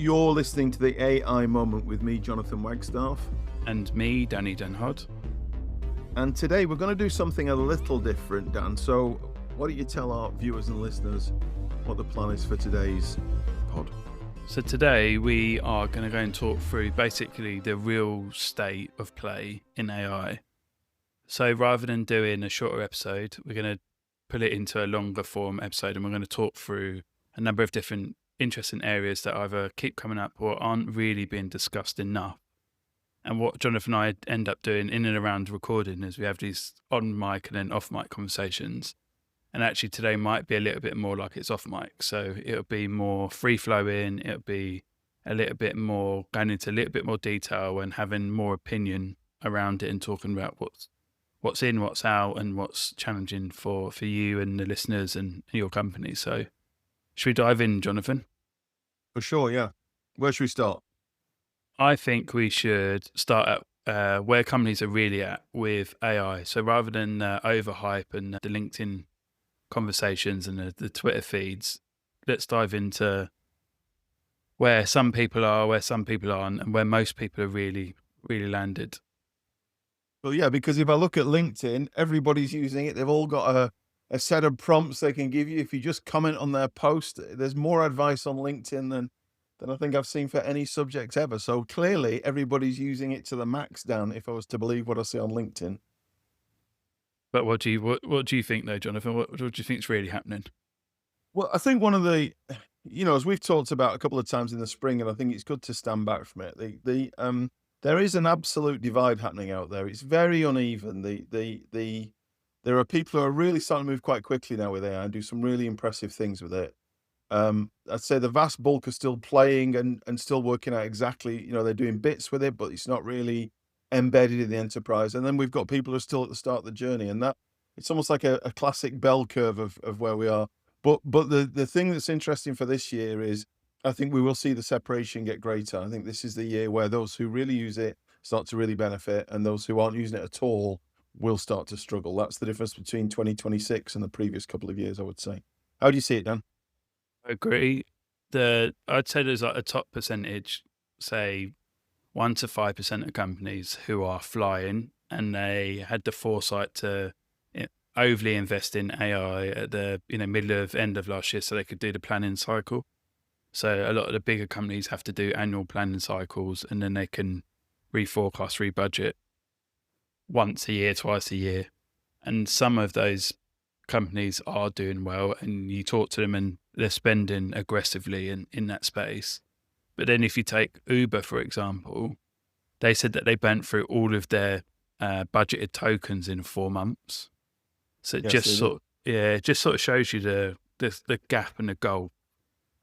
You're listening to the AI Moment with me, Jonathan Wagstaff. And me, Danny Denhod. And today we're going to do something a little different, Dan. So why don't you tell our viewers and listeners what the plan is for today's pod? So today we are going to go and talk through basically the real state of play in AI. So rather than doing a shorter episode, we're going to put it into a longer form episode, and we're going to talk through a number of different interesting areas that either keep coming up or aren't really being discussed enough. And what Jonathan and I end up doing in and around recording is we have these on mic and then off mic conversations. And actually today might be a little bit more like it's off mic. So it'll be more free flowing. It'll be a little bit more going into a little bit more detail and having more opinion around it and talking about what's in, what's out, and what's challenging for you and the listeners and your company. So should we dive in, Jonathan? For sure, yeah. Where should we start? I think we should start at where companies are really at with AI. So rather than overhype and the LinkedIn conversations and the Twitter feeds, let's dive into where some people are, where some people aren't, and where most people are really, really landed. Well, yeah, because if I look at LinkedIn, everybody's using it. They've all got a set of prompts they can give you. If you just comment on their post, there's more advice on LinkedIn than I think I've seen for any subject ever. So clearly everybody's using it to the max, Dan, if I was to believe what I see on LinkedIn. But what do you think though, Jonathan? What do you think is really happening? Well, I think one of the, as we've talked about a couple of times in the spring, and I think it's good to stand back from it. There is an absolute divide happening out there. It's very uneven. There are people who are really starting to move quite quickly now with AI and do some really impressive things with it. I'd say the vast bulk are still playing and still working out exactly, they're doing bits with it, but it's not really embedded in the enterprise. And then we've got people who are still at the start of the journey, and that it's almost like a classic bell curve of where we are. But the thing that's interesting for this year is I think we will see the separation get greater. I think this is the year where those who really use it start to really benefit, and those who aren't using it at all will start to struggle. That's the difference between 2026 and the previous couple of years, I would say. How do you see it, Dan? I agree. I'd say there's like a top percentage, say 1 to 5% of companies who are flying, and they had the foresight to overly invest in AI at the middle of end of last year so they could do the planning cycle. So a lot of the bigger companies have to do annual planning cycles, and then they can reforecast, rebudget once a year, twice a year. And some of those companies are doing well, and you talk to them and they're spending aggressively in that space. But then if you take Uber, for example, they said that they burnt through all of their budgeted tokens in 4 months. So it just sort of shows you the gap and the goal,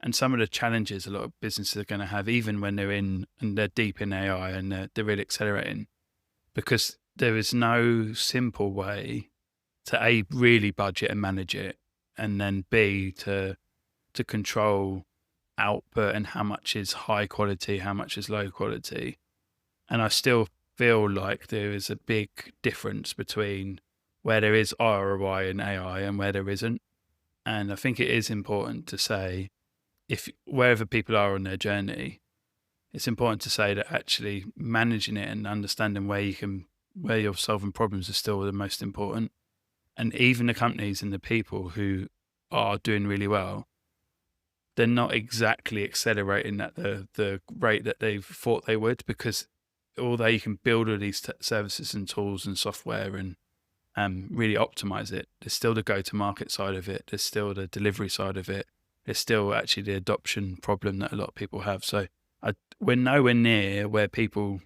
and some of the challenges a lot of businesses are going to have, even when they're in and they're deep in AI and they're really accelerating, because there is no simple way to A, really budget and manage it, and then B, to control output and how much is high quality, how much is low quality. And I still feel like there is a big difference between where there is ROI in AI and where there isn't. And I think it is important to say, if wherever people are on their journey, it's important to say that actually managing it and understanding where you're solving problems is still the most important. And even the companies and the people who are doing really well, they're not exactly accelerating at the rate that they thought they would, because although you can build all these services and tools and software and really optimize it, there's still the go-to-market side of it. There's still the delivery side of it. There's still actually the adoption problem that a lot of people have. So we're nowhere near where people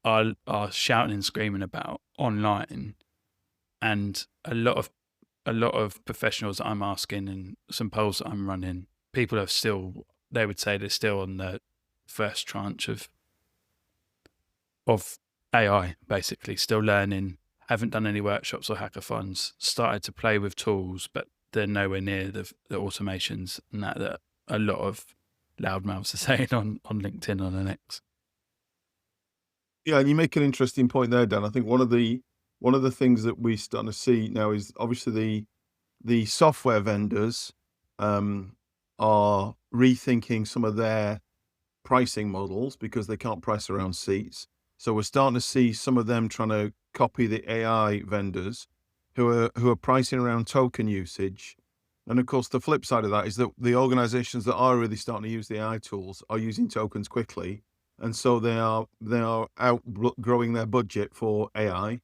are shouting and screaming about online. And a lot of professionals that I'm asking and some polls that I'm running, people are still, they would say they're still on the first tranche of AI, basically, still learning, haven't done any workshops or hackathons, started to play with tools, but they're nowhere near the automations and that a lot of loudmouths are saying on LinkedIn, on an X. Yeah, and you make an interesting point there, Dan. I think one of the things that we're starting to see now is obviously the software vendors are rethinking some of their pricing models because they can't price around seats. So we're starting to see some of them trying to copy the AI vendors who are pricing around token usage. And of course, the flip side of that is that the organizations that are really starting to use the AI tools are using tokens quickly. And so they are outgrowing their budget for AI.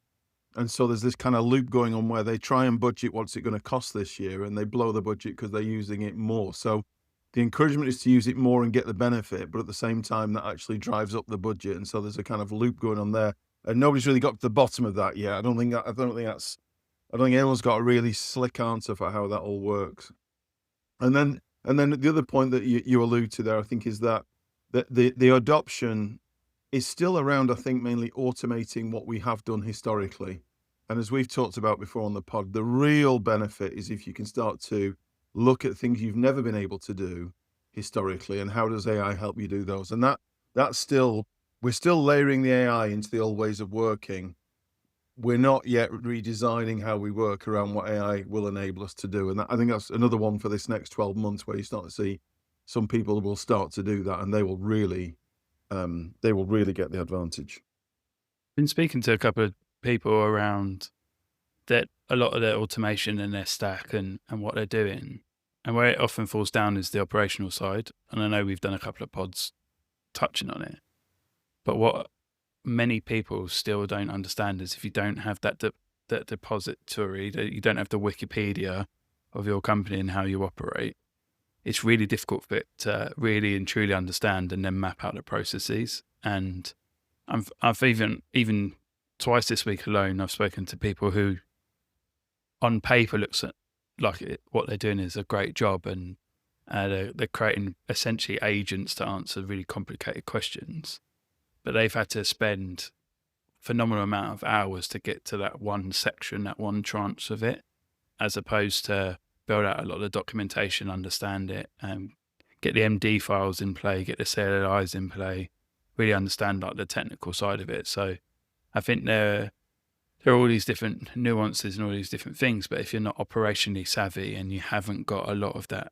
And so there's this kind of loop going on where they try and budget what's it going to cost this year, and they blow the budget because they're using it more. So the encouragement is to use it more and get the benefit, but at the same time, that actually drives up the budget. And so there's a kind of loop going on there. And nobody's really got to the bottom of that yet. I don't think anyone's got a really slick answer for how that all works. And then the other point that you allude to there, I think, is that the adoption is still around, I think, mainly automating what we have done historically. And as we've talked about before on the pod, the real benefit is if you can start to look at things you've never been able to do historically, and how does AI help you do those? And we're still layering the AI into the old ways of working. We're not yet redesigning how we work around what AI will enable us to do. And I think that's another one for this next 12 months where you start to see some people will start to do that, and they will really get the advantage. Been speaking to a couple of people around that, a lot of their automation and their stack and what they're doing, and where it often falls down is the operational side. And I know we've done a couple of pods touching on it, but what many people still don't understand is if you don't have that depository, that you don't have the Wikipedia of your company and how you operate, it's really difficult for it to really and truly understand and then map out the processes. And I've even twice this week alone, I've spoken to people who on paper looks at what they're doing is a great job, and they're creating essentially agents to answer really complicated questions, but they've had to spend phenomenal amount of hours to get to that one section, that one tranche of it, as opposed to build out a lot of the documentation, understand it, get the MD files in play, get the CLIs in play, really understand the technical side of it. So I think there are all these different nuances and all these different things, but if you're not operationally savvy and you haven't got a lot of that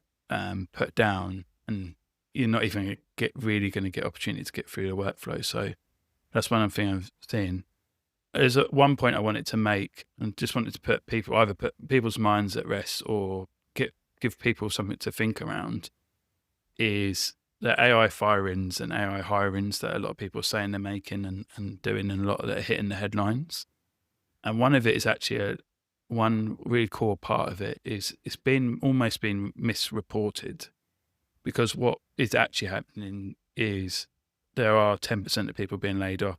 put down, and you're not even really going to get opportunity to get through the workflow. So that's one thing I'm seeing. There's one point I wanted to make, and just wanted to put people's minds at rest, or give people something to think around, is the AI fire-ins and AI hire-ins that a lot of people are saying they're making and doing, and a lot that are hitting the headlines. And one of it is actually one really core part of it is it's almost been misreported, because what is actually happening is there are 10% of people being laid off,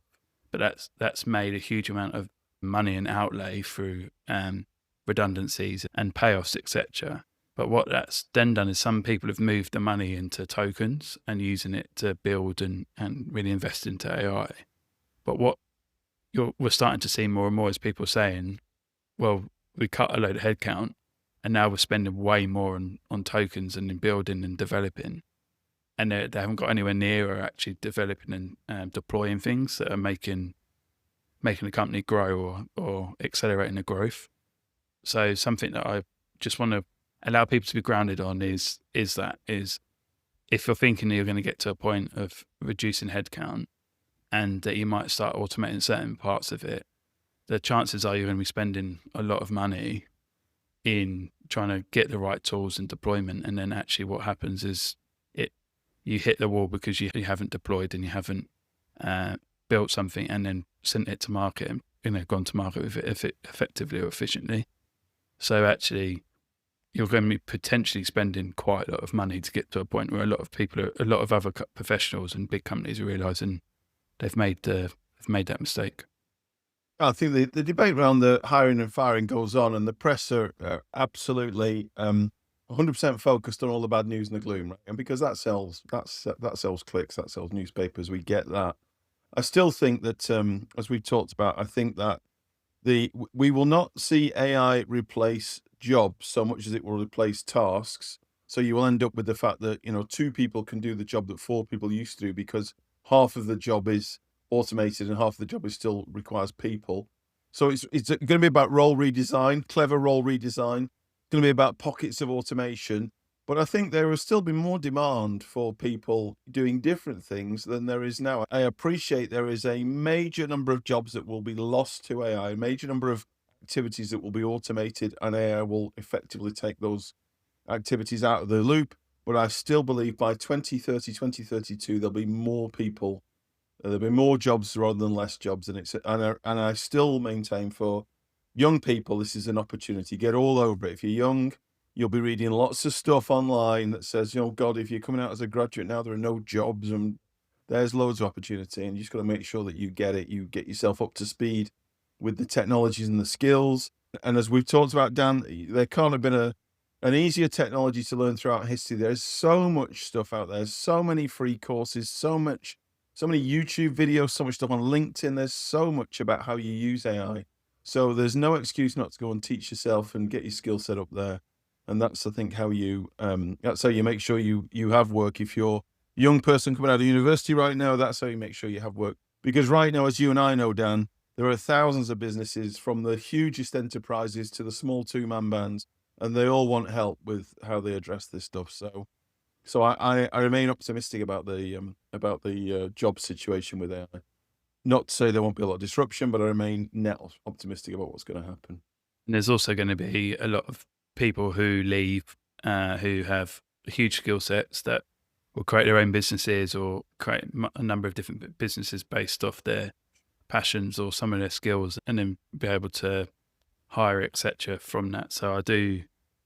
but that's made a huge amount of money and outlay through redundancies and payoffs, etc. But what that's then done is some people have moved the money into tokens and using it to build and really invest into AI. But what we're starting to see more and more is people saying, well, we cut a load of headcount and now we're spending way more on tokens and in building and developing. And they haven't got anywhere near or actually developing and deploying things that are making the company grow or accelerating the growth. So something that I just want to allow people to be grounded on is if you're thinking that you're going to get to a point of reducing headcount and that you might start automating certain parts of it, the chances are you're going to be spending a lot of money in trying to get the right tools and deployment. And then actually what happens is you hit the wall because you haven't deployed and you haven't built something and then sent it to market and gone to market with it effectively or efficiently. So actually you're going to be potentially spending quite a lot of money to get to a point where a lot of other professionals and big companies are realizing they've made that mistake. I think the debate around the hiring and firing goes on, and the press are absolutely 100% focused on all the bad news and the gloom, right? And because that sells clicks, that sells newspapers. We get that. I still think that, as we talked about, I think that we will not see AI replace jobs so much as it will replace tasks. So you will end up with the fact that 2 people can do the job that 4 people used to do, because half of the job is automated and half of the job still requires people. So it's going to be about role redesign, clever role redesign. It's going to be about pockets of automation, But I think there will still be more demand for people doing different things than there is now. I appreciate there is a major number of jobs that will be lost to AI, a major number of activities that will be automated, and AI will effectively take those activities out of the loop. But I still believe by 2030, 2032, there'll be more people, there'll be more jobs rather than less jobs. And I still maintain for young people, this is an opportunity. Get all over it. If you're young, you'll be reading lots of stuff online that says, God, if you're coming out as a graduate now, there are no jobs and there's loads of opportunity. And you just got to make sure that you get it. You get yourself up to speed with the technologies and the skills. And as we've talked about, Dan, there can't have been an easier technology to learn throughout history. There's so much stuff out there, so many free courses, so many YouTube videos, so much stuff on LinkedIn. There's so much about how you use AI. So there's no excuse not to go and teach yourself and get your skill set up there. And that's, I think, how you make sure you have work. If you're a young person coming out of university right now, that's how you make sure you have work. Because right now, as you and I know, Dan, there are thousands of businesses, from the hugest enterprises to the small two-man bands, and they all want help with how they address this stuff. So I remain optimistic about the job situation with AI. Not to say there won't be a lot of disruption, but I remain net optimistic about what's going to happen. And there's also going to be a lot of people who leave who have huge skill sets that will create their own businesses or create a number of different businesses based off their passions or some of their skills, and then be able to hire, etc. from that. So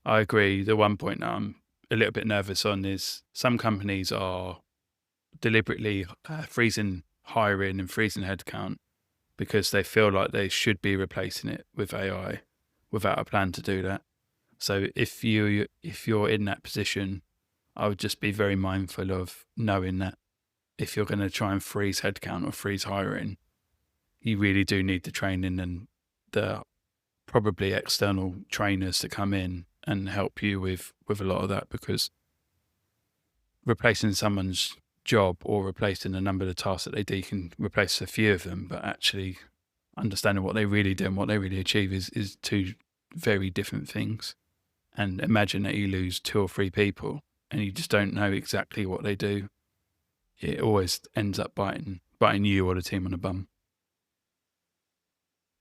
I agree. The one point that I'm a little bit nervous on is some companies are deliberately freezing hiring and freezing headcount because they feel like they should be replacing it with AI without a plan to do that. So if you're in that position, I would just be very mindful of knowing that if you're going to try and freeze headcount or freeze hiring, you really do need the training and the probably external trainers to come in and help you with a lot of that, because replacing someone's job or replacing a number of the tasks that they do, you can replace a few of them, but actually understanding what they really do and what they really achieve is two very different things. And imagine that you lose 2 or 3 people and you just don't know exactly what they do. It always ends up biting you or the team on the bum.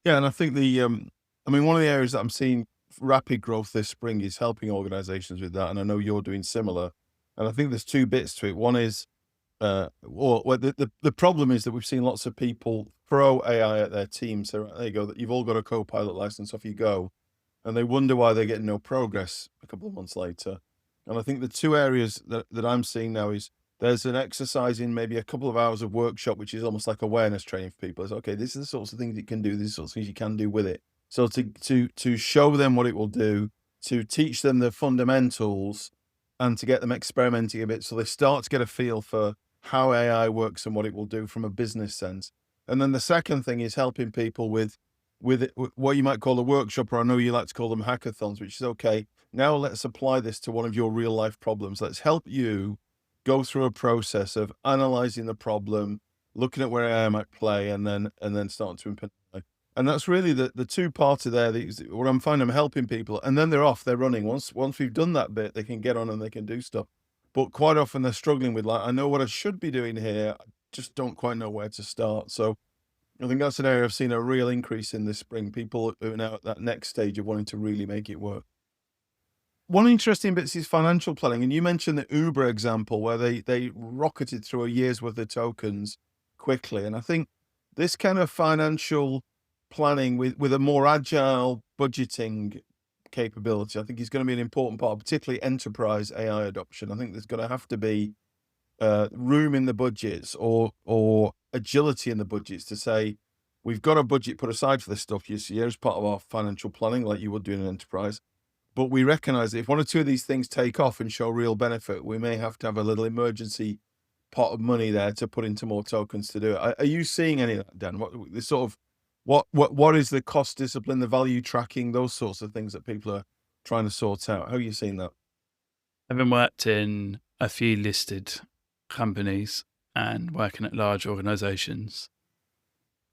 Yeah, and I think one of the areas that I'm seeing rapid growth this spring is helping organizations with that. And I know you're doing similar. And I think there's 2 bits to it. One is, the problem is that we've seen lots of people throw AI at their team. So there you go, that you've all got a Copilot license, off you go. And they wonder why they're getting no progress a couple of months later. And I think the 2 areas that I'm seeing now is there's an exercise in maybe a couple of hours of workshop, which is almost like awareness training for people. It's okay, this is the sorts of things you can do, these sorts of things you can do with it. So to show them what it will do, to teach them the fundamentals, and to get them experimenting a bit so they start to get a feel for how AI works and what it will do from a business sense. And then the second thing is helping people with what you might call a workshop, or I know you like to call them hackathons, which is okay. Now let's apply this to one of your real life problems. Let's help you go through a process of analyzing the problem, looking at where AI might play, and then starting to implement. And that's really the 2 parts of there. What I'm finding, I'm helping people, and then they're off, they're running. Once we've done that bit, they can get on and they can do stuff. But quite often they're struggling with, like, I know what I should be doing here, I just don't quite know where to start. So I think that's an area I've seen a real increase in this spring. People are now at that next stage of wanting to really make it work. One interesting bit is financial planning. And you mentioned the Uber example where they rocketed through a year's worth of tokens quickly. And I think this kind of financial planning with a more agile budgeting capability, I think is going to be an important part, particularly enterprise AI adoption. I think there's going to have to be room in the budgets or agility in the budgets to say, we've got a budget put aside for this stuff this year as part of our financial planning, like you would do in an enterprise. But we recognize that if 1 or 2 of these things take off and show real benefit, we may have to have a little emergency pot of money there to put into more tokens to do it. Are you seeing any of that, Dan? What is the cost discipline, the value tracking, those sorts of things that people are trying to sort out? How are you seeing that? Having worked in a few listed companies and working at large organizations,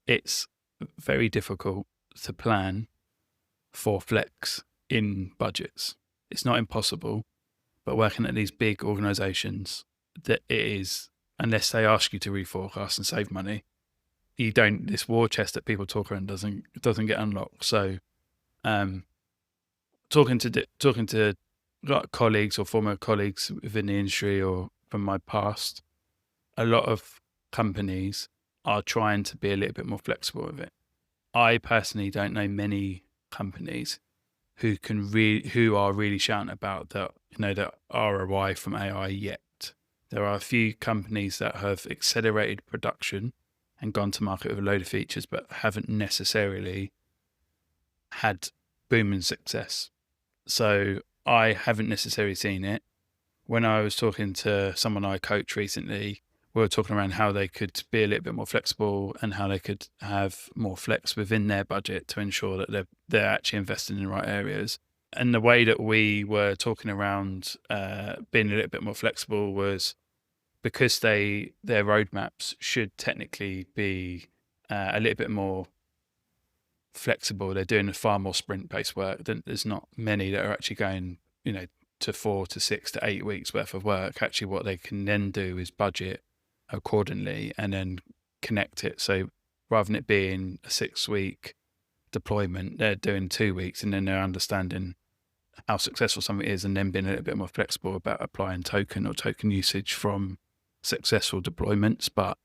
it's very difficult to plan for flex in budgets. It's not impossible, But working at these big organizations, that it is, unless they ask you to reforecast and save money, you don't, this war chest that people talk around doesn't get unlocked. So talking to like colleagues or former colleagues within the industry or from my past, a lot of companies are trying to be a little bit more flexible with it. I personally don't know many companies who are really shouting about that, the ROI from AI yet. There are a few companies that have accelerated production and gone to market with a load of features, but haven't necessarily had booming success. So I haven't necessarily seen it. When I was talking to someone I coach recently, we were talking around how they could be a little bit more flexible and how they could have more flex within their budget to ensure that they're actually investing in the right areas. And the way that we were talking around being a little bit more flexible was because their roadmaps should technically be a little bit more flexible. They're doing a far more sprint-based work. There's not many that are actually going, to 4 to 6 to 8 weeks worth of work. Actually, what they can then do is budget accordingly and then connect it. So rather than it being a 6-week deployment, they're doing 2 weeks, and then they're understanding how successful something is, and then being a little bit more flexible about applying token or token usage from successful deployments. But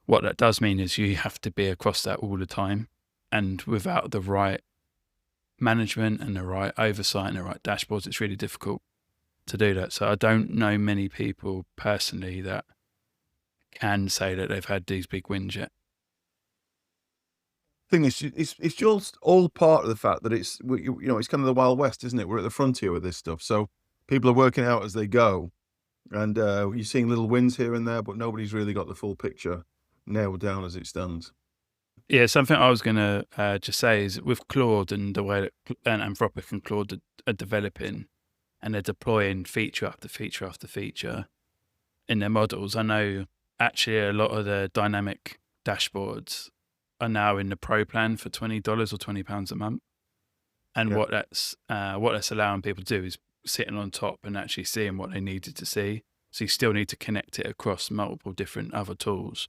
what that does mean is you have to be across that all the time, and without the right management and the right oversight and the right dashboards, it's really difficult to do that. So I don't know many people personally that can say that they've had these big wins yet. Thing is, it's just all part of the fact that it's it's kind of the Wild West, isn't it? We're at the frontier with this stuff, so people are working out as they go, and you're seeing little wins here and there, but nobody's really got the full picture nailed down as it stands. Yeah, something I was going to just say is with Claude and the way that Anthropic and Claude are developing, and they're deploying feature after feature after feature in their models. I know actually a lot of the dynamic dashboards are now in the pro plan for $20 or £20 a month. And what that's allowing people to do is sitting on top and actually seeing what they needed to see. So you still need to connect it across multiple different other tools.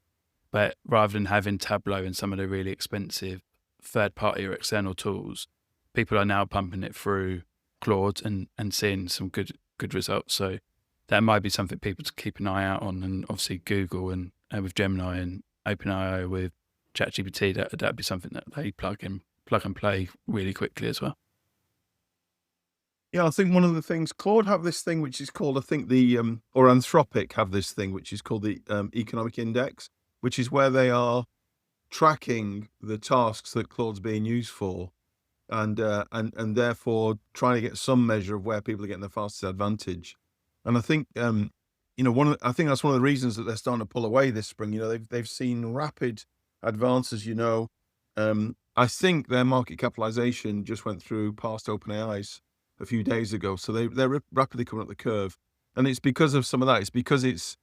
But rather than having Tableau and some of the really expensive third-party or external tools, people are now pumping it through Claude and seeing some good results. So that might be something people to keep an eye out on. And obviously Google and with Gemini and OpenAI with ChatGPT, that'd be something that they plug and play really quickly as well. Yeah, I think one of the things Claude have this thing which is called, I think or Anthropic have this thing which is called the economic index, which is where they are tracking the tasks that Claude's being used for, and therefore trying to get some measure of where people are getting the fastest advantage. And I think I think that's one of the reasons that they're starting to pull away this spring. They've seen rapid advances. I think their market capitalization just went through past OpenAI's a few days ago, so they're rapidly coming up the curve, and it's because of some of that. It's because it's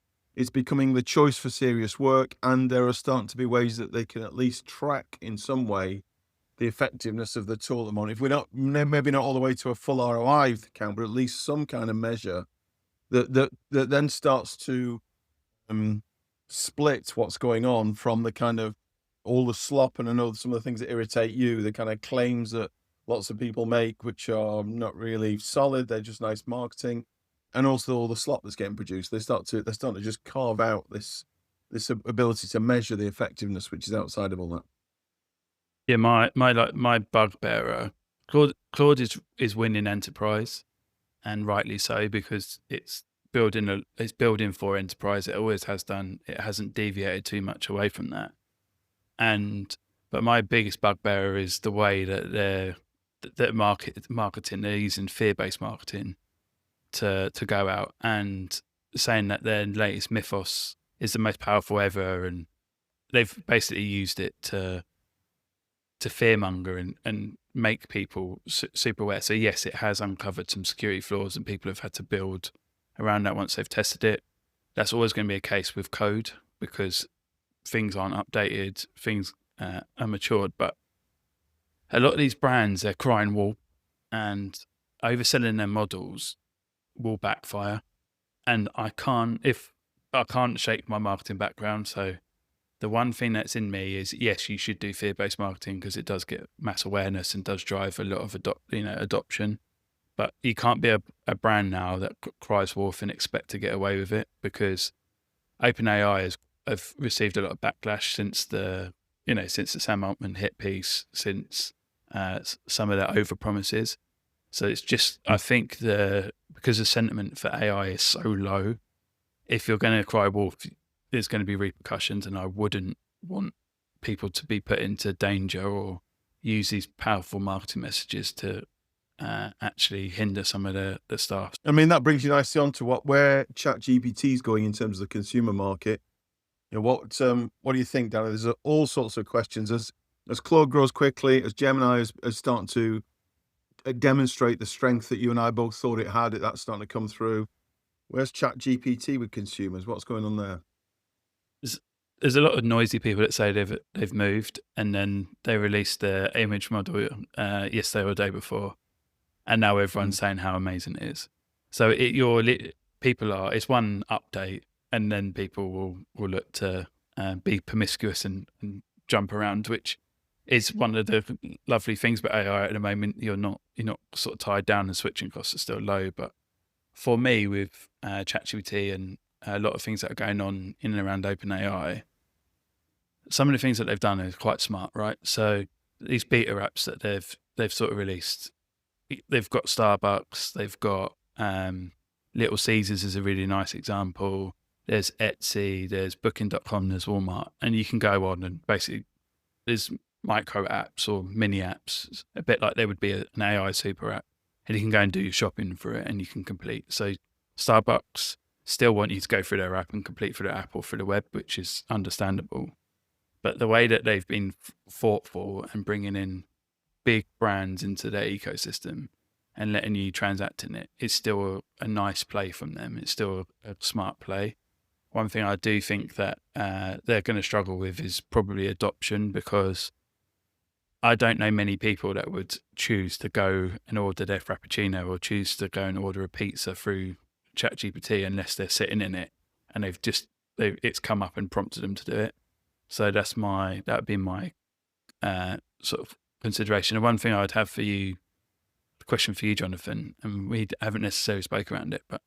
becoming the choice for serious work, and there are starting to be ways that they can at least track in some way the effectiveness of the tool at the moment. If we're not, maybe not all the way to a full ROI count, but at least some kind of measure that then starts to split what's going on from the kind of all the slop, and I know some of the things that irritate you, the kind of claims that lots of people make, which are not really solid, they're just nice marketing, and also all the slop that's getting produced. They're starting to just carve out this ability to measure the effectiveness, which is outside of all that. Yeah, my bugbearer, Claude is winning enterprise, and rightly so, because it's building for enterprise. It always has done. It hasn't deviated too much away from that. But my biggest bugbearer is the way that they're marketing. They're using fear-based marketing to go out and saying that their latest mythos is the most powerful ever, and they've basically used it to fearmonger and make people super aware. So yes, it has uncovered some security flaws, and people have had to build around that once they've tested it. That's always going to be a case with code, because things aren't updated, things are matured. But a lot of these brands, they're crying wolf and overselling their models will backfire. And I can't shake my marketing background. So the one thing that's in me is, yes, you should do fear-based marketing because it does get mass awareness and does drive a lot of adoption. But you can't be a brand now that cries wolf and expect to get away with it, because OpenAI have received a lot of backlash since the Sam Altman hit piece, since some of their over promises. So it's just, I think because the sentiment for AI is so low, if you're going to cry wolf, there's going to be repercussions, and I wouldn't want people to be put into danger or use these powerful marketing messages to actually hinder some of the staff. I mean, that brings you nicely on to where ChatGPT is going in terms of the consumer market. What do you think, Danny? There's all sorts of questions as Claude grows quickly, as Gemini is starting to demonstrate the strength that you and I both thought it had. That's starting to come through. Where's ChatGPT with consumers? What's going on there? There's a lot of noisy people that say they've moved, and then they released the image model yesterday or the day before, and now everyone's saying how amazing it is. So it's one update, and then people will look to be promiscuous and jump around, which is one of the lovely things about AI at the moment. You're not sort of tied down, and switching costs are still low. But for me, with ChatGPT and a lot of things that are going on in and around OpenAI, some of the things that they've done is quite smart, right? So these beta apps that they've sort of released, they've got Starbucks, they've got Little Caesars is a really nice example. There's Etsy, there's Booking.com, there's Walmart, and you can go on and basically there's micro apps or mini apps, a bit like there would be an AI super app, and you can go and do your shopping for it and you can complete. So Starbucks still want you to go through their app and complete through the app or through the web, which is understandable. But the way that they've been thoughtful and bringing in big brands into their ecosystem and letting you transact in it is still a nice play from them. It's still a smart play. One thing I do think that they're going to struggle with is probably adoption, because I don't know many people that would choose to go and order their Frappuccino or choose to go and order a pizza through ChatGPT unless they're sitting in it and it's come up and prompted them to do it. So that would be my sort of consideration. And one thing I'd have for you, the question for you, Jonathan, and we haven't necessarily spoke around it, but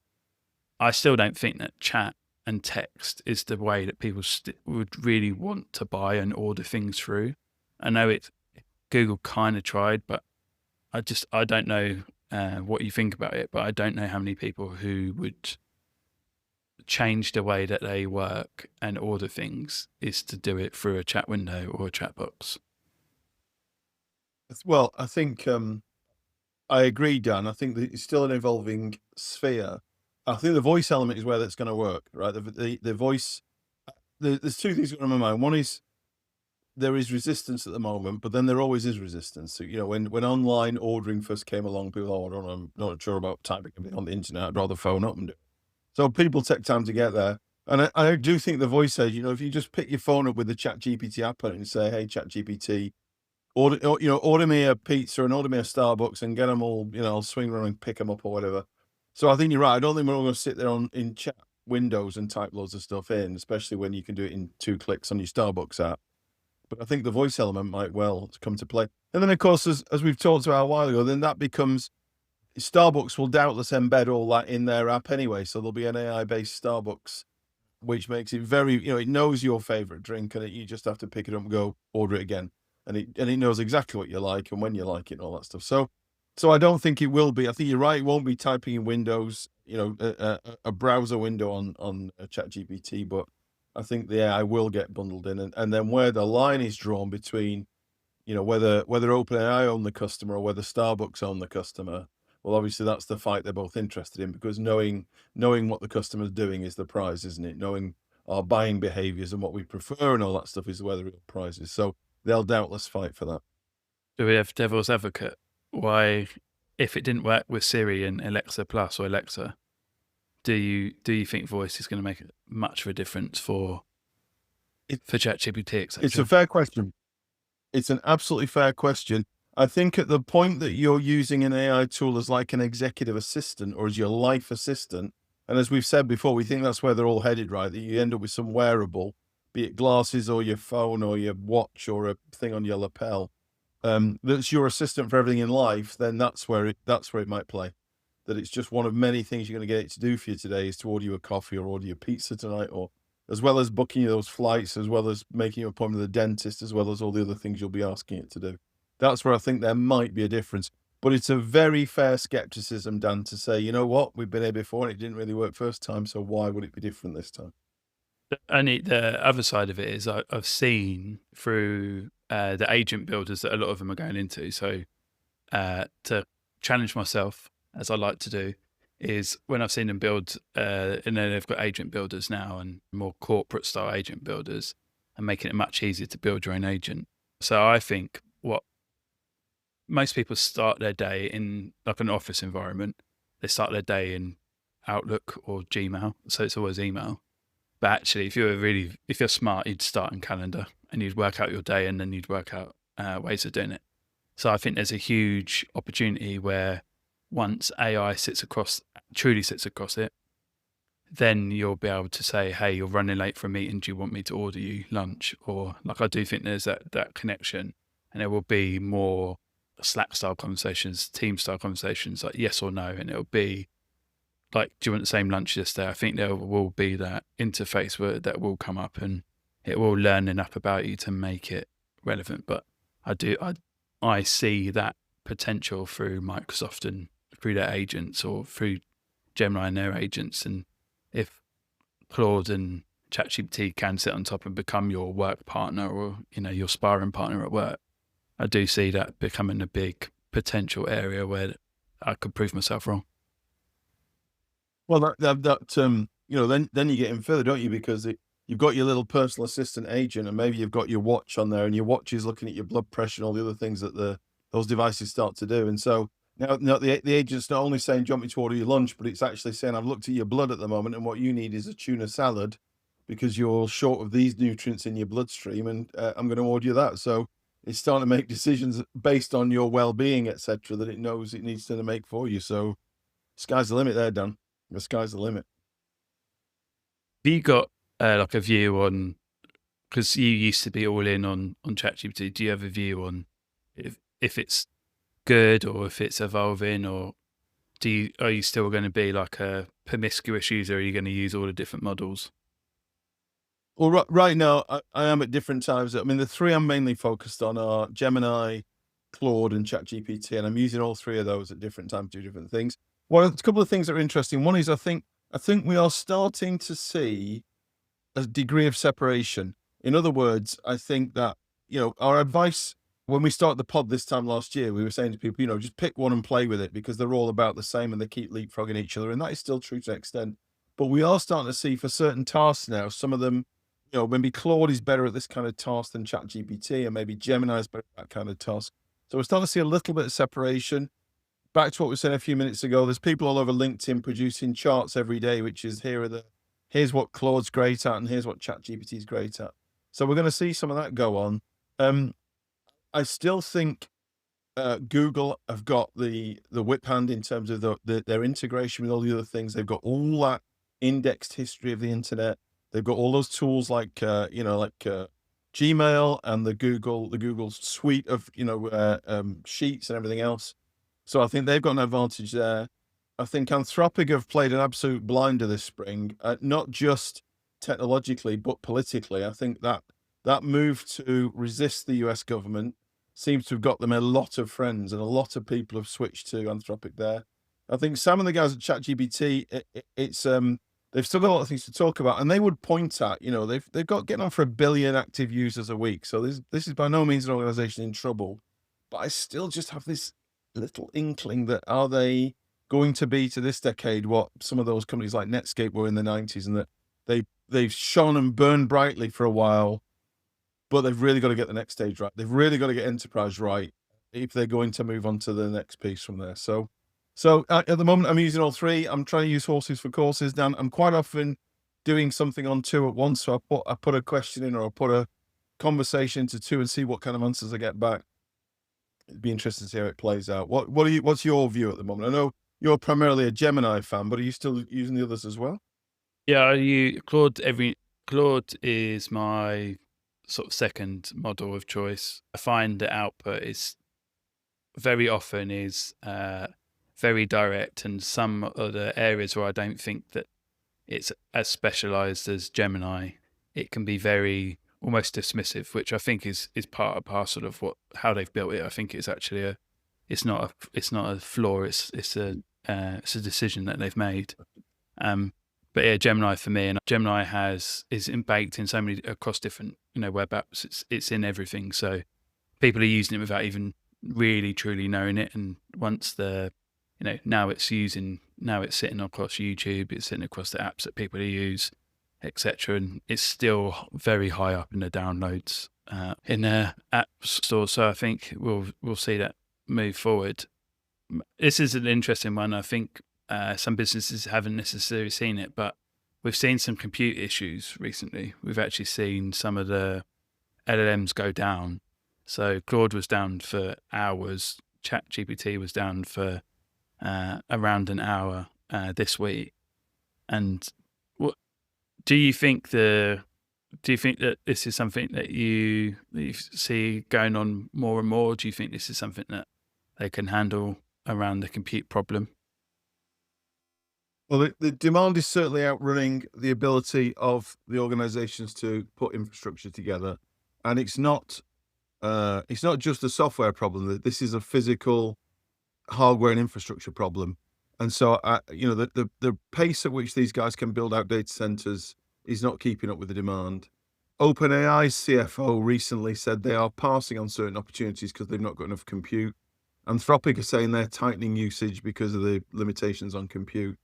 I still don't think that chat and text is the way that people would really want to buy and order things through. I know Google kind of tried, but I don't know what you think about it, but I don't know how many people who would change the way that they work and order things is to do it through a chat window or a chat box. Well, I think I agree, Dan. I think that it's still an evolving sphere. I think the voice element is where that's going to work, right? The voice. There's two things going on in my mind. One is there is resistance at the moment, but then there always is resistance. So, when online ordering first came along, people I'm not sure about typing everything on the internet. I'd rather phone up and do it. So people take time to get there. And I do think the voice says, if you just pick your phone up with the ChatGPT app on it and say, hey, ChatGPT, order me a pizza and order me a Starbucks and get them all, I'll swing around and pick them up or whatever. So I think you're right. I don't think we're all going to sit there in chat windows and type loads of stuff in, especially when you can do it in 2 clicks on your Starbucks app. But I think the voice element might well come to play. And then, of course, as we've talked about a while ago, then that becomes Starbucks will doubtless embed all that in their app anyway. So there'll be an AI-based Starbucks, which makes it very, it knows your favorite drink, and you just have to pick it up and go order it again. And it knows exactly what you like and when you like it and all that stuff. So I don't think it will be. I think you're right. It won't be typing in Windows, a browser window on a ChatGPT, but I think the AI will get bundled in. And then where the line is drawn between, whether OpenAI own the customer or whether Starbucks own the customer, well, obviously that's the fight they're both interested in, because knowing what the customer's doing is the prize, isn't it? Knowing our buying behaviors and what we prefer and all that stuff is where the real prize is. So they'll doubtless fight for that. Do we have devil's advocate? Why, if it didn't work with Siri and Alexa Plus or Alexa, do you think voice is going to make much of a difference for ChatGPT, etc.? It's a fair question. It's an absolutely fair question. I think at the point that you're using an AI tool as like an executive assistant or as your life assistant, and as we've said before, we think that's where they're all headed, right? That you end up with some wearable, be it glasses or your phone or your watch or a thing on your lapel, that's your assistant for everything in life. Then that's where it might play. That it's just one of many things you're going to get it to do for you today is to order you a coffee or order your pizza tonight, or as well as booking you those flights, as well as making an appointment with the dentist, as well as all the other things you'll be asking it to do. That's where I think there might be a difference. But it's a very fair skepticism, Dan, to say, you know what, we've been here before and it didn't really work first time, so why would it be different this time? The other side of it is I've seen through the agent builders that a lot of them are going into. So to challenge myself, as I like to do, is when I've seen them build, and then they've got agent builders now and more corporate style agent builders and making it much easier to build your own agent. So I think what most people start their day in, like an office environment, they start their day in Outlook or Gmail. So it's always email. But actually, if you're smart, you'd start in calendar and you'd work out your day and then you'd work out ways of doing it. So I think there's a huge opportunity where once AI truly sits across it, then you'll be able to say, hey, you're running late for a meeting. Do you want me to order you lunch? Or like, I do think there's that connection, and there will be more Slack style conversations, team style conversations, like yes or no. And it'll be like, do you want the same lunch this day? I think there will be that interface that will come up and it will learn enough about you to make it relevant. But I see that potential through Microsoft and through their agents or through Gemini and their agents. And if Claude and ChatGPT can sit on top and become your work partner or, your sparring partner at work, I do see that becoming a big potential area where I could prove myself wrong. Well, then you get in further, don't you? Because you've got your little personal assistant agent, and maybe you've got your watch on there, and your watch is looking at your blood pressure and all the other things that those devices start to do. And so now the agent's not only saying, "Do you want me to order your lunch?" but it's actually saying, "I've looked at your blood at the moment, and what you need is a tuna salad because you're short of these nutrients in your bloodstream, and I'm going to order you that." So it's starting to make decisions based on your well-being, etc., that it knows it needs to make for you. So sky's the limit there, Dan. The sky's the limit. Have you got like a view on, because you used to be all in on ChatGPT, do you have a view on if it's good or if it's evolving, or are you still going to be like a promiscuous user? Are you going to use all the different models? Well, right now I am at different times. I mean, the three I'm mainly focused on are Gemini, Claude, and ChatGPT, and I'm using all three of those at different times to do different things. Well, a couple of things that are interesting. One is I think we are starting to see a degree of separation. In other words, I think that, our advice when we started the pod this time last year, we were saying to people, just pick one and play with it because they're all about the same and they keep leapfrogging each other. And that is still true to an extent. But we are starting to see for certain tasks now, some of them, maybe Claude is better at this kind of task than ChatGPT, and maybe Gemini is better at that kind of task. So we're starting to see a little bit of separation. Back to what we were saying a few minutes ago, there's people all over LinkedIn producing charts every day, which is here's what Claude's great at and here's what ChatGPT is great at. So we're going to see some of that go on. I still think Google have got the whip hand in terms of their integration with all the other things. They've got all that indexed history of the internet. They've got all those tools like Gmail and the Google suite of sheets and everything else. So I think they've got an advantage there. I think Anthropic have played an absolute blinder this spring, not just technologically, but politically. I think that move to resist the US government seems to have got them a lot of friends, and a lot of people have switched to Anthropic there. I think some of the guys at ChatGPT, they've still got a lot of things to talk about, and they would point at, they've got getting on for 1 billion active users a week. So this is by no means an organization in trouble, but I still just have this little inkling that are they going to be to this decade what some of those companies like Netscape were in the 90s, and that they've shone and burned brightly for a while, but they've really got to get the next stage right. They've really got to get enterprise right if they're going to move on to the next piece from there. So at the moment I'm using all three. I'm trying to use horses for courses, Dan. I'm quite often doing something on two at once. So I put a question in, or I put a conversation into two and see what kind of answers I get back. It'd be interesting to see how it plays out. What's your view at the moment? I know you're primarily a Gemini fan, but are you still using the others as well? Yeah, Claude is my sort of second model of choice. I find the output is very often is very direct, and some of the areas where I don't think that it's as specialized as Gemini, it can be very almost dismissive, which I think is part and parcel of how they've built it. I think it's actually it's not a flaw. It's a decision that they've made. But yeah, Gemini for me, and Gemini is baked in so many across different web apps. It's in everything, so people are using it without even really truly knowing it. And once now it's sitting across YouTube, it's sitting across the apps that people use, etc. And it's still very high up in the downloads in the app store. So I think we'll see that move forward. This is an interesting one. I think some businesses haven't necessarily seen it, but we've seen some compute issues recently. We've actually seen some of the LLMs go down. So Claude was down for hours. ChatGPT was down for around an hour this week. And what do you think that this is something that you see going on more and more? Do you think this is something that they can handle around the compute problem? Well, the demand is certainly outrunning the ability of the organizations to put infrastructure together. And it's not just a software problem. This is a physical hardware and infrastructure problem. And so, the pace at which these guys can build out data centers is not keeping up with the demand. OpenAI's CFO recently said they are passing on certain opportunities because they've not got enough compute. Anthropic are saying they're tightening usage because of the limitations on compute.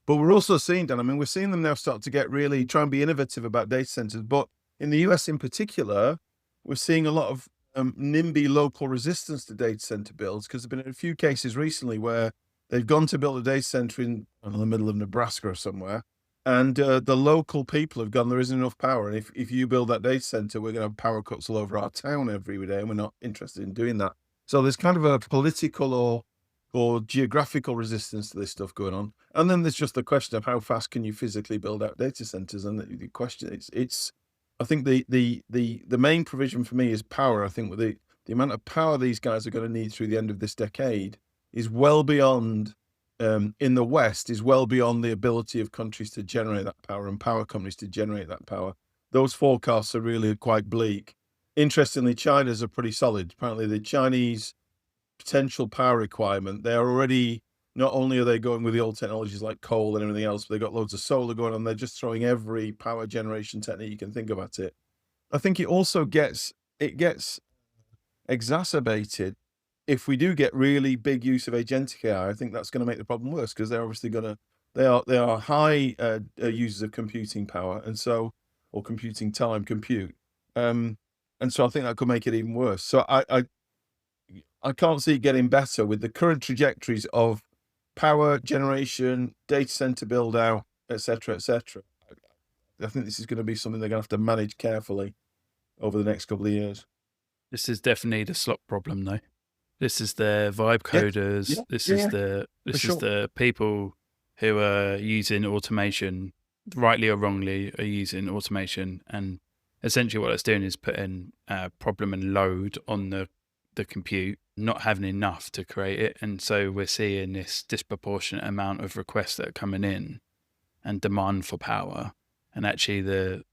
But we're also seeing, Dan, we're seeing them now start to get really try and be innovative about data centers. But in the US in particular, we're seeing a lot of NIMBY local resistance to data center builds, because there've been a few cases recently where they've gone to build a data center in the middle of Nebraska or somewhere, and the local people have gone, there isn't enough power. And if you build that data center, we're going to have power cuts all over our town every day, and we're not interested in doing that. So there's kind of a political or geographical resistance to this stuff going on. And then there's just the question of how fast can you physically build out data centers? And the question it's I think the main provision for me is power. I think with the amount of power these guys are going to need through the end of this decade is well beyond in the West, is well beyond the ability of countries to generate that power and power companies to generate that power. Those forecasts are really quite bleak. Interestingly, China's are pretty solid. Apparently the Chinese potential power requirement, they are already, not only are they going with the old technologies like coal and everything else, but they've got loads of solar going on. They're just throwing every power generation technique you can think of at it. I think it also gets exacerbated if we do get really big use of agentic AI. I think that's going to make the problem worse, because they're obviously they are high users of computing power, and so, or computing time, and so I think that could make it even worse. So I can't see it getting better with the current trajectories of power generation, data center build out, etc., etc. I think this is going to be something they're going to have to manage carefully over the next couple of years. This is definitely the slop problem, though. This is the vibe coders. This is the people who are using automation, rightly or wrongly, are using automation, and essentially what it's doing is putting problem and load on the compute, not having enough to create it. And so we're seeing this disproportionate amount of requests that are coming in and demand for power, and actually the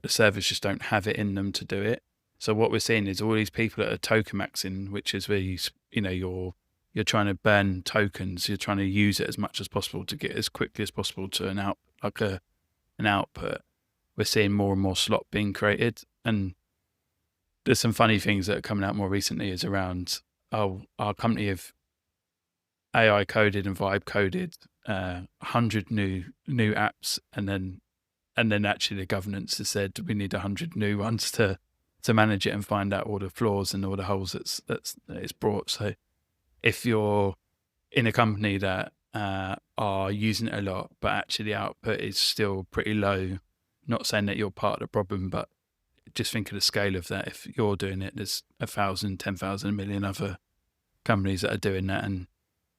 servers just don't have it in them to do it. So what we're seeing is all these people that are tokenmaxxing, which is where you're trying to burn tokens, you're trying to use it as much as possible to get as quickly as possible to an output. We're seeing more and more slop being created, and there's some funny things that are coming out more recently is around our company of AI coded and vibe coded 100 new apps, and then actually the governance has said we need 100 new ones to manage it and find out all the flaws and all the holes that it's brought. So if you're in a company that are using it a lot, but actually the output is still pretty low, not saying that you're part of the problem, but just think of the scale of that. If you're doing it, there's 1,000, 10,000, a million other companies that are doing that. And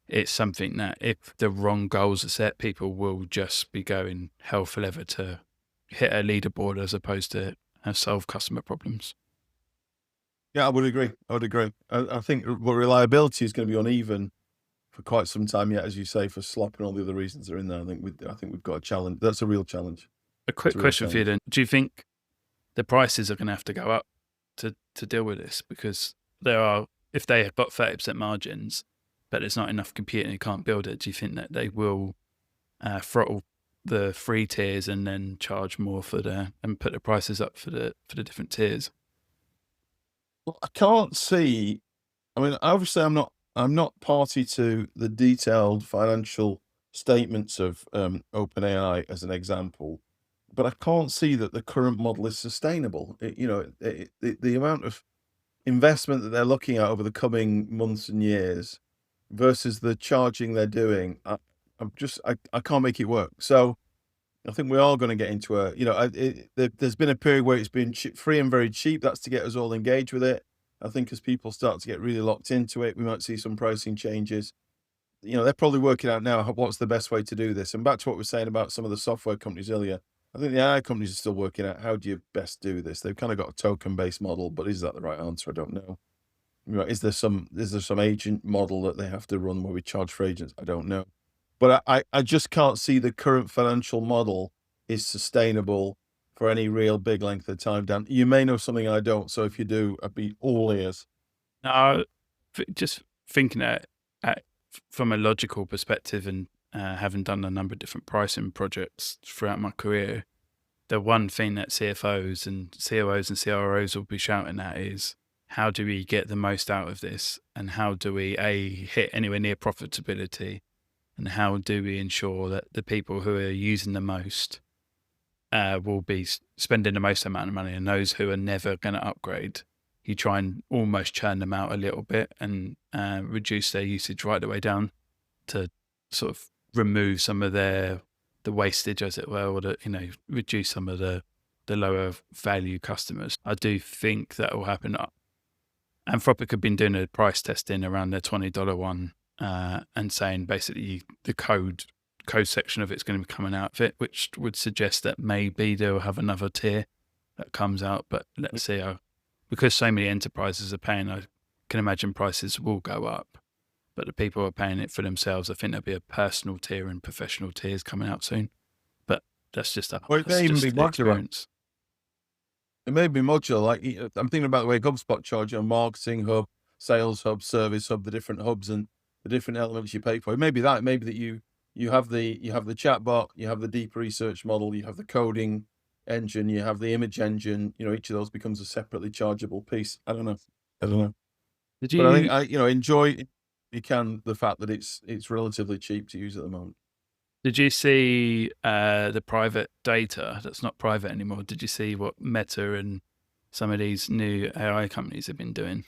it's something that if the wrong goals are set, people will just be going hell for leather to hit a leaderboard as opposed to solve customer problems. Yeah, I would agree. I think reliability is going to be uneven for quite some time yet, as you say, for Slop and all the other reasons that are in there. I think we've got a challenge. That's a real challenge. A quick question for you then. Do you think the prices are going to have to go up to deal with this? Because if they have got 30% margins, but there's not enough compute and you can't build it, do you think that they will throttle the free tiers and then charge more and put the prices up for the different tiers? Well, I can't see. I mean, obviously, I'm not party to the detailed financial statements of OpenAI as an example, but I can't see that the current model is sustainable. The amount of investment that they're looking at over the coming months and years versus the charging they're doing, I can't make it work. So I think we are going to get into there's been a period where it's been free and very cheap. That's to get us all engaged with it. I think as people start to get really locked into it, we might see some pricing changes. They're probably working out now what's the best way to do this. And back to what we were saying about some of the software companies earlier, I think the AI companies are still working out how do you best do this. They've kind of got a token-based model, but is that the right answer? I don't know. Is there some agent model that they have to run where we charge for agents? I don't know. But I just can't see the current financial model is sustainable for any real big length of time. Dan, you may know something I don't, so if you do, I'd be all ears. No, just thinking from a logical perspective and having done a number of different pricing projects throughout my career, the one thing that CFOs and COOs and CROs will be shouting at is, how do we get the most out of this? And how do we, hit anywhere near profitability? And how do we ensure that the people who are using the most will be spending the most amount of money, and those who are never going to upgrade, you try and almost churn them out a little bit and reduce their usage right the way down to sort of remove some of the wastage, as it were, or reduce some of the lower value customers. I do think that will happen. Anthropic have been doing a price testing around their $20 one and saying basically the code section of it's going to be coming out of it, which would suggest that maybe they'll have another tier that comes out. But let's see because so many enterprises are paying, I can imagine prices will go up. But the people who are paying it for themselves, I think there'll be a personal tier and professional tiers coming out soon. But that's just it may even be experience. It may be modular. Like I'm thinking about the way HubSpot charge on Marketing Hub, Sales Hub, Service Hub, the different hubs and the different elements you pay for. It may be that you have the chatbot, you have the deep research model, you have the coding engine, you have the image engine. Each of those becomes a separately chargeable piece. I don't know. But I think enjoy you can the fact that it's relatively cheap to use at the moment. Did you see the private data that's not private anymore? Did you see what Meta and some of these new AI companies have been doing?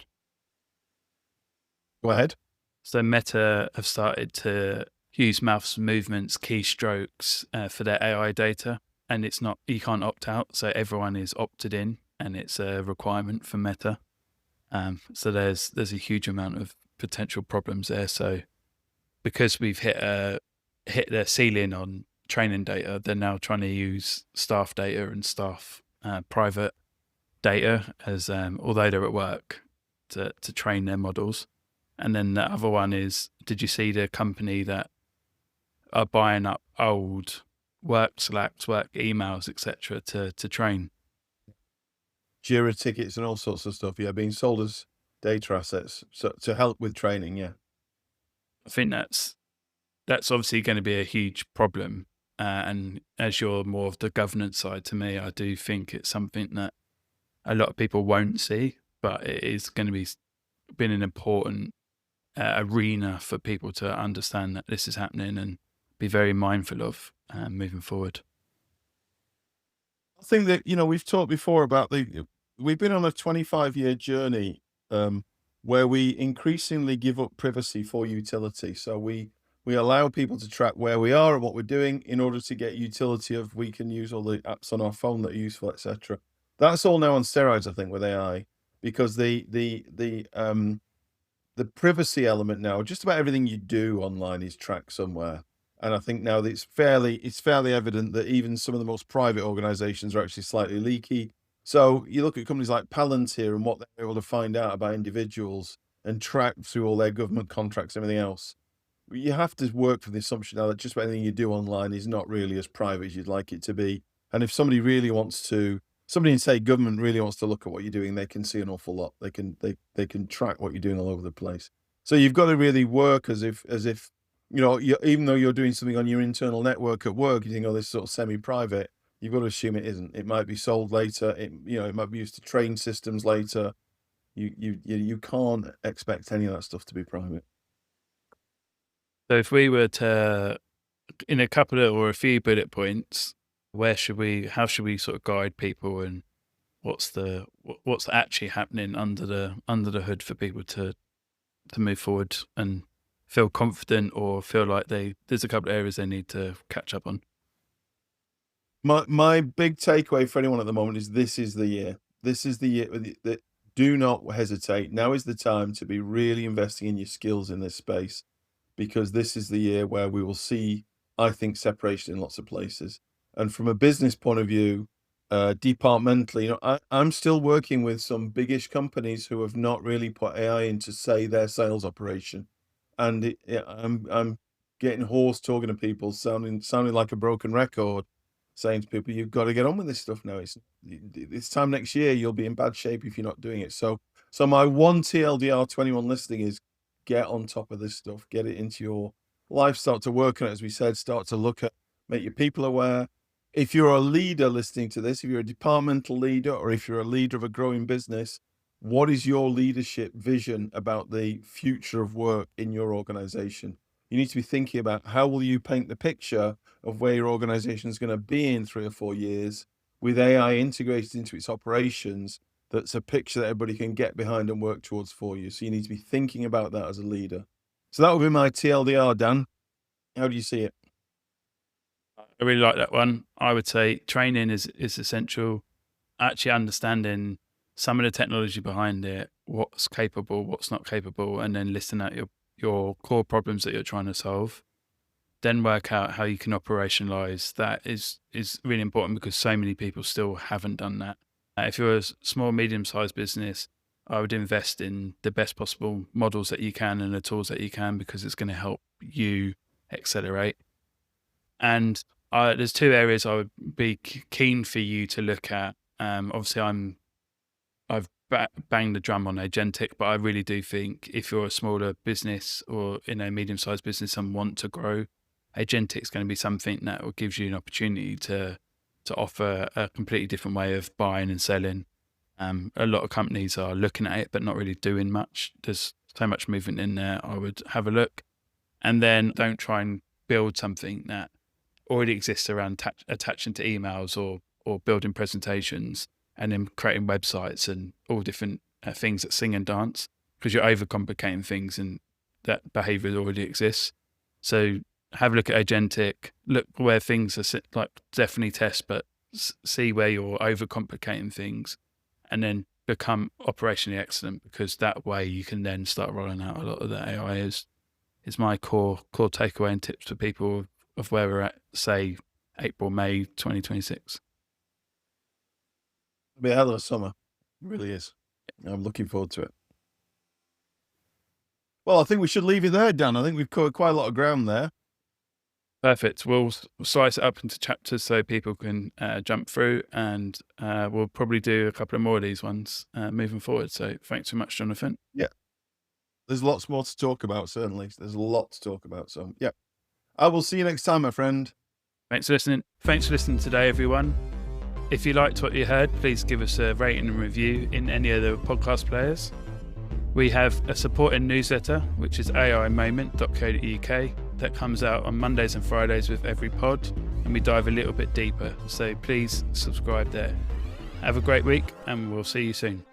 Go ahead. So Meta have started to use mouse movements, keystrokes for their AI data, and you can't opt out. So everyone is opted in, and it's a requirement for Meta. So there's a huge amount of potential problems there. So because we've hit their ceiling on training data, they're now trying to use staff data and staff private data as although they're at work to train their models. And then the other one is, did you see the company that are buying up old work Slacks, work emails, etc. to train? Jira tickets and all sorts of stuff, being sold as data assets to help with training, I think that's obviously going to be a huge problem. And as you're more of the governance side to me, I do think it's something that a lot of people won't see, but it is going to be been an important arena for people to understand that this is happening and be very mindful of moving forward. I think that, we've talked before about we've been on a 25-year journey where we increasingly give up privacy for utility. So we allow people to track where we are and what we're doing in order to get utility of we can use all the apps on our phone that are useful, etc. That's all now on steroids, I think, with AI, because the privacy element now, just about everything you do online is tracked somewhere. And I think now that it's fairly evident that even some of the most private organizations are actually slightly leaky. So you look at companies like Palantir and what they're able to find out about individuals and track through all their government contracts and everything else. You have to work from the assumption now that just about anything you do online is not really as private as you'd like it to be. And if somebody in, say, government really wants to look at what you're doing, they can see an awful lot. They can track what you're doing all over the place. So you've got to really work as if even though you're doing something on your internal network at work, you think, oh, this is sort of semi-private. You've got to assume it isn't. It might be sold later. It might be used to train systems later. You can't expect any of that stuff to be private. So if we were to, in a couple of or a few bullet points, how should we sort of guide people, and what's actually happening under the hood for people to move forward and feel confident, or feel like there's a couple of areas they need to catch up on? My big takeaway for anyone at the moment is this is the year. This is the year that do not hesitate. Now is the time to be really investing in your skills in this space, because this is the year where we will see, I think, separation in lots of places. And from a business point of view, departmentally, I'm still working with some biggish companies who have not really put AI into, say, their sales operation. And I'm getting hoarse talking to people, sounding like a broken record, saying to people, you've got to get on with this stuff now. It's this time next year, you'll be in bad shape if you're not doing it. So my one TLDR to anyone listening is get on top of this stuff, get it into your life, start to work on it, as we said, start to look at, make your people aware. If you're a leader listening to this, if you're a departmental leader, or if you're a leader of a growing business, what is your leadership vision about the future of work in your organization? You need to be thinking about how will you paint the picture of where your organization is going to be in 3 or 4 years with AI integrated into its operations. That's a picture that everybody can get behind and work towards for you. So you need to be thinking about that as a leader. So that would be my TLDR, Dan. How do you see it? I really like that one. I would say training is essential. Actually understanding some of the technology behind it, what's capable, what's not capable, and then listing out your core problems that you're trying to solve. Then work out how you can operationalize that is really important, because so many people still haven't done that. If you're a small, medium-sized business, I would invest in the best possible models that you can and the tools that you can, because it's going to help you accelerate. And there's 2 areas I would be keen for you to look at. Obviously, I've banged the drum on agentic, but I really do think if you're a smaller business or in a medium-sized business and want to grow, agentic is going to be something that will give you an opportunity to offer a completely different way of buying and selling. A lot of companies are looking at it, but not really doing much. There's so much movement in there. I would have a look, and then don't try and build something that already exists around attaching to emails or building presentations and then creating websites and all different things that sing and dance, because you're overcomplicating things and that behavior already exists. So have a look at agentic, look where things are like, definitely test, but see where you're overcomplicating things, and then become operationally excellent, because that way you can then start rolling out a lot of the AI. Is my core takeaway and tips for people of where we're at, say, April, May 2026. It'll be a hell of a summer. It really is. I'm looking forward to it. Well, I think we should leave it there, Dan. I think we've covered quite a lot of ground there. Perfect. We'll slice it up into chapters so people can jump through, and we'll probably do a couple of more of these ones moving forward. So thanks so much, Jonathan. Yeah. There's lots more to talk about, certainly. There's a lot to talk about. So, yeah. I will see you next time, my friend. Thanks for listening. Thanks for listening today, everyone. If you liked what you heard, please give us a rating and review in any of the podcast players. We have a supporting newsletter, which is aimoment.co.uk, that comes out on Mondays and Fridays with every pod, and we dive a little bit deeper. So please subscribe there. Have a great week, and we'll see you soon.